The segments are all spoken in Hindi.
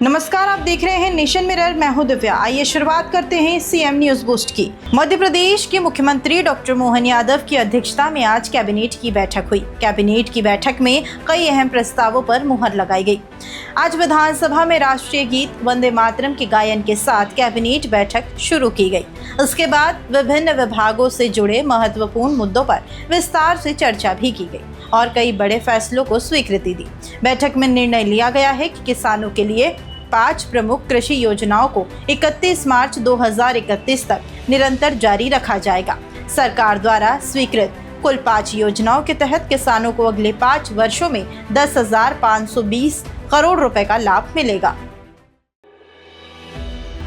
नमस्कार, आप देख रहे हैं नेशन मिरर। मैं हूं दिव्या। आइए शुरुआत करते हैं सीएम न्यूज बूस्ट की। मध्य प्रदेश के मुख्यमंत्री डॉक्टर मोहन यादव की अध्यक्षता में आज कैबिनेट की बैठक हुई। कैबिनेट की बैठक में कई अहम प्रस्तावों पर मुहर लगाई गई। आज विधानसभा में राष्ट्रीय गीत वंदे मातरम के गायन के साथ कैबिनेट बैठक शुरू की गई। इसके बाद विभिन्न विभागों से जुड़े महत्वपूर्ण मुद्दों पर विस्तार से चर्चा भी की गई और कई बड़े फैसलों को स्वीकृति दी। बैठक में निर्णय लिया गया है कि किसानों के लिए 5 प्रमुख कृषि योजनाओं को 31 मार्च 2031 तक निरंतर जारी रखा जाएगा। सरकार द्वारा स्वीकृत कुल 5 योजनाओं के तहत किसानों को अगले 5 वर्षों में 10,520 करोड़ रुपए का लाभ मिलेगा।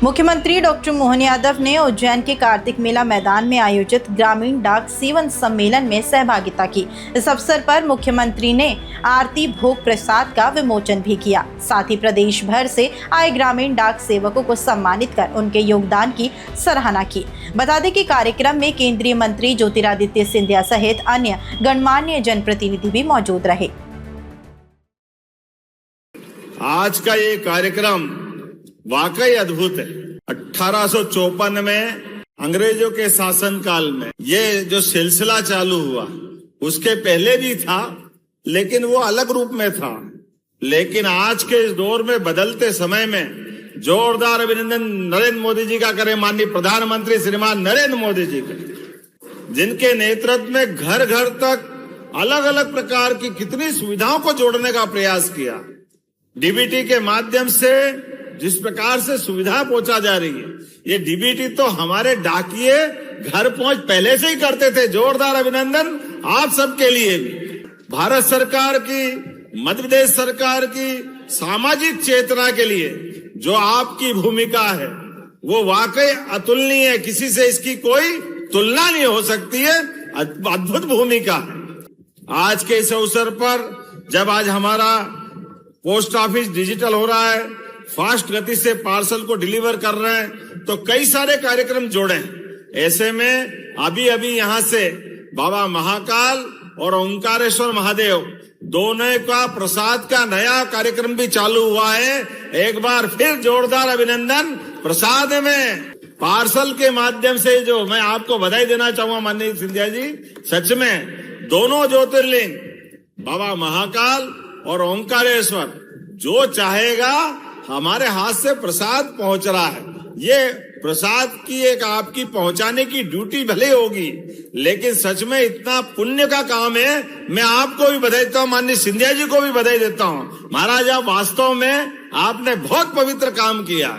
मुख्यमंत्री डॉक्टर मोहन यादव ने उज्जैन के कार्तिक मेला मैदान में आयोजित ग्रामीण डाक सेवन सम्मेलन में सहभागिता की। इस अवसर पर मुख्यमंत्री ने आरती भोग प्रसाद का विमोचन भी किया। साथ ही प्रदेश भर से आए ग्रामीण डाक सेवकों को सम्मानित कर उनके योगदान की सराहना की। बता दें कि कार्यक्रम में केंद्रीय मंत्री ज्योतिरादित्य सिंधिया सहित अन्य गणमान्य जनप्रतिनिधि भी मौजूद रहे। आज का ये कार्यक्रम वाकई अद्भुत है। 1854 में अंग्रेजों के शासन काल में ये जो सिलसिला चालू हुआ, उसके पहले भी था, लेकिन वो अलग रूप में था। लेकिन आज के इस दौर में, बदलते समय में जोरदार अभिनंदन नरेंद्र मोदी जी का करें, माननीय प्रधानमंत्री श्रीमान नरेंद्र मोदी जी का, जिनके नेतृत्व में घर घर तक अलग अलग प्रकार की कितनी सुविधाओं को जोड़ने का प्रयास किया। डीबीटी के माध्यम से जिस प्रकार से सुविधा पहुंचा जा रही है, ये डीबीटी तो हमारे डाकिये घर पहुंच पहले से ही करते थे। जोरदार अभिनंदन आप सबके लिए भी। भारत सरकार की, मध्य प्रदेश सरकार की सामाजिक चेतना के लिए जो आपकी भूमिका है, वो वाकई अतुलनीय है। किसी से इसकी कोई तुलना नहीं हो सकती है। अद्भुत भूमिका है। आज के इस अवसर पर जब आज हमारा पोस्ट ऑफिस डिजिटल हो रहा है, फास्ट गति से पार्सल को डिलीवर कर रहे हैं, तो कई सारे कार्यक्रम जोड़े। ऐसे में अभी अभी यहां से बाबा महाकाल और ओंकारेश्वर महादेव दोनों का प्रसाद का नया कार्यक्रम भी चालू हुआ है। एक बार फिर जोरदार अभिनंदन। प्रसाद में पार्सल के माध्यम से जो मैं आपको बधाई देना चाहूंगा माननीय सिंधिया जी, सच में दोनों ज्योतिर्लिंग बाबा महाकाल और ओंकारेश्वर जो चाहेगा हमारे हाथ से प्रसाद पहुंच रहा है। ये प्रसाद की एक आपकी पहुंचाने की ड्यूटी भले होगी, लेकिन सच में इतना पुण्य का काम है। मैं आपको भी बधाई देता हूँ, माननीय सिंधिया जी को भी बधाई देता हूँ। महाराज, आप वास्तव में आपने बहुत पवित्र काम किया।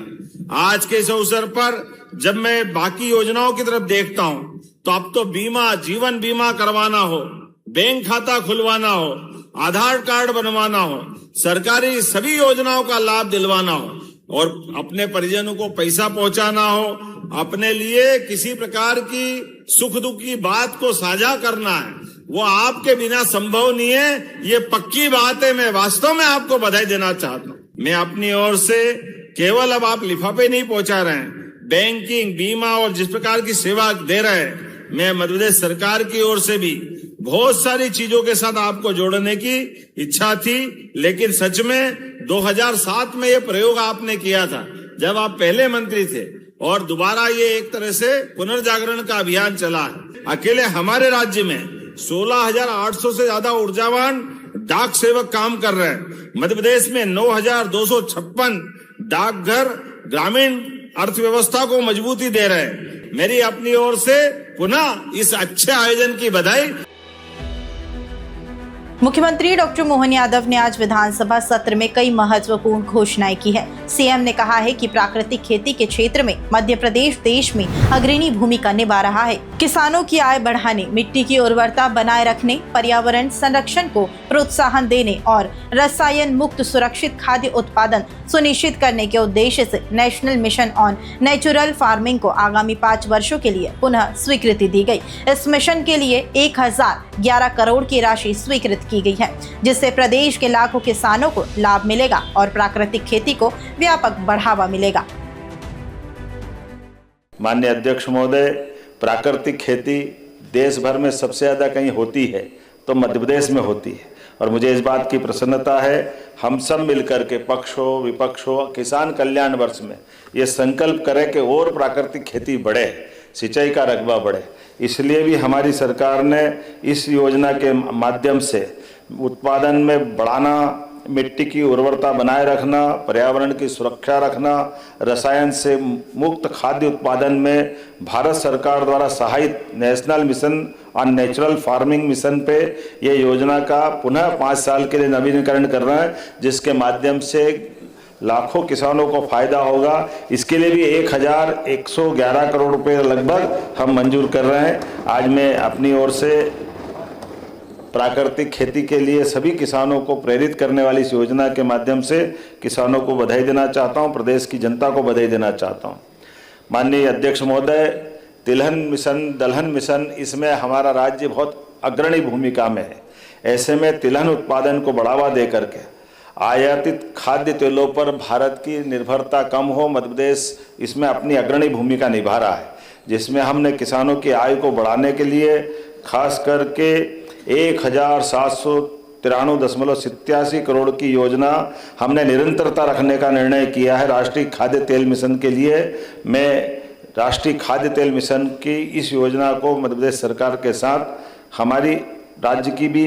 आज के इस अवसर पर जब मैं बाकी योजनाओं की तरफ देखता हूँ, तो अब तो बीमा, जीवन बीमा करवाना हो, बैंक खाता खुलवाना हो, आधार कार्ड बनवाना हो, सरकारी सभी योजनाओं का लाभ दिलवाना हो और अपने परिजनों को पैसा पहुंचाना हो, अपने लिए किसी प्रकार की सुख दुख की बात को साझा करना है, वो आपके बिना संभव नहीं है। ये पक्की बात है। मैं वास्तव में आपको बधाई देना चाहता हूँ। मैं अपनी ओर से केवल अब आप लिफाफे नहीं पहुंचा रहे हैं, बैंकिंग, बीमा और जिस प्रकार की सेवा दे रहे हैं, मैं मध्य प्रदेश सरकार की ओर से भी बहुत सारी चीजों के साथ आपको जोड़ने की इच्छा थी। लेकिन सच में 2007 में ये प्रयोग आपने किया था, जब आप पहले मंत्री थे, और दोबारा ये एक तरह से पुनर्जागरण का अभियान चला है। अकेले हमारे राज्य में 16,800 से ज्यादा ऊर्जावान डाक सेवक काम कर रहे हैं। मध्य प्रदेश में 9,256 डाकघर ग्रामीण अर्थव्यवस्था को मजबूती दे रहे हैं। मेरी अपनी ओर से पुनः इस अच्छे आयोजन की बधाई। मुख्यमंत्री डॉक्टर मोहन यादव ने आज विधानसभा सत्र में कई महत्वपूर्ण घोषणाएं की है। सीएम ने कहा है कि प्राकृतिक खेती के क्षेत्र में मध्य प्रदेश देश में अग्रणी भूमिका निभा रहा है। किसानों की आय बढ़ाने, मिट्टी की उर्वरता बनाए रखने, पर्यावरण संरक्षण को प्रोत्साहन देने और रसायन मुक्त सुरक्षित खाद्य उत्पादन सुनिश्चित करने के उद्देश्य से national mission on natural farming को आगामी 5 वर्षों के लिए पुनः स्वीकृति दी गई। इस मिशन के लिए 1011 करोड़ की राशि स्वीकृत की गई है, जिससे प्रदेश के लाखों किसानों को लाभ मिलेगा और प्राकृतिक खेती को व्यापक बढ़ावा मिलेगा। माननीय अध्यक्ष महोदय, प्राकृतिक खेती देश भर में सबसे ज्यादा कहीं होती है तो मध्य प्रदेश में होती है, और मुझे इस बात की प्रसन्नता है, हम सब मिलकर के पक्ष हो विपक्ष हो किसान कल्याण वर्ष में ये संकल्प करें कि और प्राकृतिक खेती बढ़े, सिंचाई का रकबा बढ़े। इसलिए भी हमारी सरकार ने इस योजना के माध्यम से उत्पादन में बढ़ाना, मिट्टी की उर्वरता बनाए रखना, पर्यावरण की सुरक्षा रखना, रसायन से मुक्त खाद्य उत्पादन में भारत सरकार द्वारा सहायित national mission on natural farming mission पे ये योजना का पुनः 5 साल के लिए नवीनीकरण कर रहे हैं, जिसके माध्यम से लाखों किसानों को फायदा होगा। इसके लिए भी 1111 करोड़ रुपए लगभग हम मंजूर कर रहे हैं। आज मैं अपनी ओर से प्राकृतिक खेती के लिए सभी किसानों को प्रेरित करने वाली इस योजना के माध्यम से किसानों को बधाई देना चाहता हूं, प्रदेश की जनता को बधाई देना चाहता हूं। माननीय अध्यक्ष महोदय, तिलहन मिशन, दलहन मिशन, इसमें हमारा राज्य बहुत अग्रणी भूमिका में है। ऐसे में तिलहन उत्पादन को बढ़ावा दे करके आयातित खाद्य तेलों पर भारत की निर्भरता कम हो, मध्य प्रदेश इसमें अपनी अग्रणी भूमिका निभा रहा है, जिसमें हमने किसानों की आय को बढ़ाने के लिए खास करके 1793.87 करोड़ की योजना हमने निरंतरता रखने का निर्णय किया है। राष्ट्रीय खाद्य तेल मिशन के लिए मैं राष्ट्रीय खाद्य तेल मिशन की इस योजना को मध्य प्रदेश सरकार के साथ हमारी राज्य की भी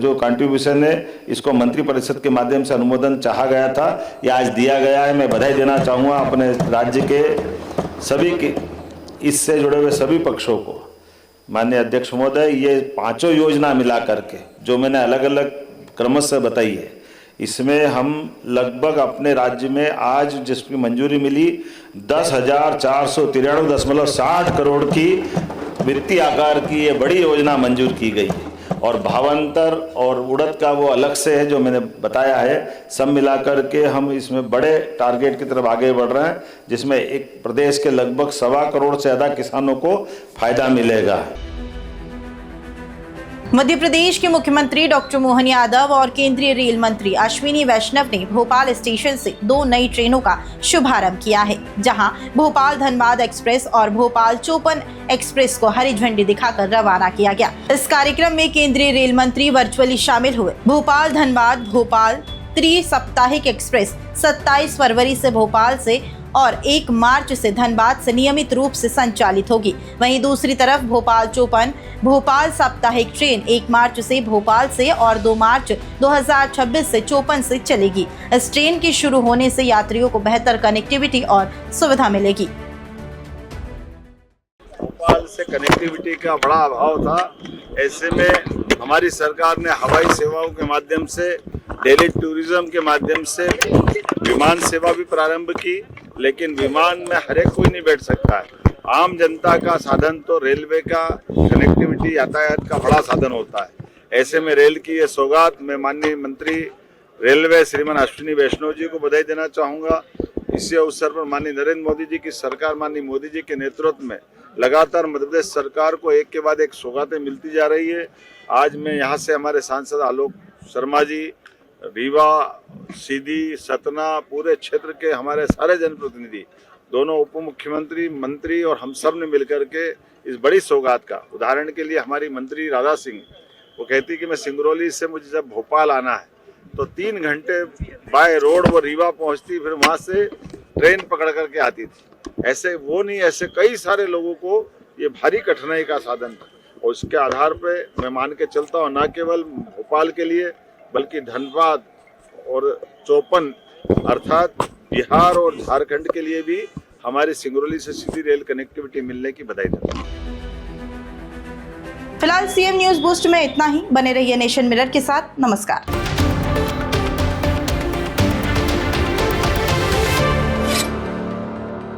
जो कंट्रीब्यूशन है, इसको मंत्रिपरिषद के माध्यम से अनुमोदन चाहा गया था, यह आज दिया गया है। मैं बधाई देना चाहूँगा अपने राज्य के सभी के इससे जुड़े हुए सभी पक्षों को। माननीय अध्यक्ष महोदय, ये 5 योजना मिला करके जो मैंने अलग अलग क्रमशः बताई है, इसमें हम लगभग अपने राज्य में आज जिसकी मंजूरी मिली 10,493.60 करोड़ की वित्तीय आकार की ये बड़ी योजना मंजूर की गई है। और भावांतर और उड़द का वो अलग से है जो मैंने बताया है। सब मिलाकर के हम इसमें बड़े टारगेट की तरफ आगे बढ़ रहे हैं, जिसमें एक प्रदेश के लगभग 1.25 करोड़ से ज़्यादा किसानों को फायदा मिलेगा। मध्य प्रदेश के मुख्यमंत्री डॉक्टर मोहन यादव और केंद्रीय रेल मंत्री अश्विनी वैष्णव ने भोपाल स्टेशन से 2 नई ट्रेनों का शुभारंभ किया है, जहां भोपाल धनबाद एक्सप्रेस और भोपाल चोपन एक्सप्रेस को हरी झंडी दिखाकर रवाना किया गया। इस कार्यक्रम में केंद्रीय रेल मंत्री वर्चुअली शामिल हुए। भोपाल धनबाद भोपाल त्रि-साप्ताहिक एक्सप्रेस 27 फरवरी से भोपाल से और 1 मार्च से धनबाद से नियमित रूप से संचालित होगी। वहीं दूसरी तरफ भोपाल चोपन भोपाल साप्ताहिक ट्रेन 1 मार्च से भोपाल से और 2 मार्च 2026 से चोपन से चलेगी। इस ट्रेन के शुरू होने से यात्रियों को बेहतर कनेक्टिविटी और सुविधा मिलेगी। भोपाल से कनेक्टिविटी का बड़ा अभाव था, ऐसे में हमारी सरकार ने हवाई सेवाओं के माध्यम से, डेली टूरिज्म के माध्यम से विमान सेवा भी प्रारंभ की। लेकिन विमान में हर एक कोई नहीं बैठ सकता है। आम जनता का साधन तो रेलवे का कनेक्टिविटी यातायात का बड़ा साधन होता है। ऐसे में रेल की ये सौगात मैं माननीय मंत्री रेलवे श्रीमान अश्विनी वैष्णव जी को बधाई देना चाहूँगा। इसी अवसर पर माननीय नरेंद्र मोदी जी की सरकार, माननीय मोदी जी के नेतृत्व में लगातार मध्य प्रदेश सरकार को एक के बाद एक सौगातें मिलती जा रही है। आज मैं यहाँ से हमारे सांसद आलोक शर्मा जी, रीवा, सीधी, सतना, पूरे क्षेत्र के हमारे सारे जनप्रतिनिधि, दोनों उप मुख्यमंत्री, मंत्री और हम सब ने मिलकर के इस बड़ी सौगात का, उदाहरण के लिए हमारी मंत्री राधा सिंह, वो कहती कि मैं सिंगरौली से मुझे जब भोपाल आना है तो 3 घंटे बाय रोड वो रीवा पहुंचती, फिर वहां से ट्रेन पकड़ करके आती थी। ऐसे वो नहीं, ऐसे कई सारे लोगों को ये भारी कठिनाई का साधन था। और उसके आधार पे मैं मान के चलता हूँ, न केवल भोपाल के लिए बल्कि धनबाद और चोपन अर्थात बिहार और झारखंड के लिए भी हमारी सिंगरौली से सीधी रेल कनेक्टिविटी मिलने की बधाई देता हूं। फिलहाल सीएम न्यूज बूस्ट में इतना ही। बने रहिए नेशन मिरर के साथ। नमस्कार।